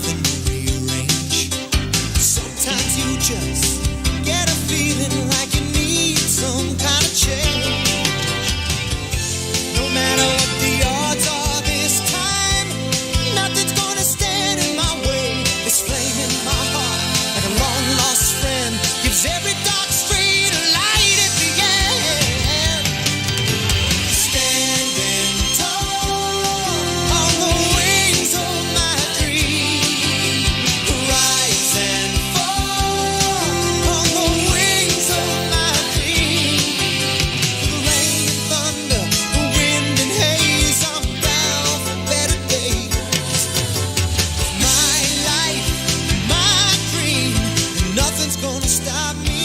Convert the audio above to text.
nothing to rearrange. Sometimes you just get a feeling like you need some kind of change. No matter what the odds are this time, nothing's gonna stand in my way. This flame in my heart, like a long lost friend, gives every dark street a light at the end. Standing tall on the wings of my dream, rise and fall on the wings of my dream. The rain and thunder, the wind and haze, I'm bound for better days. My life, my dream, and nothing's gonna stop me.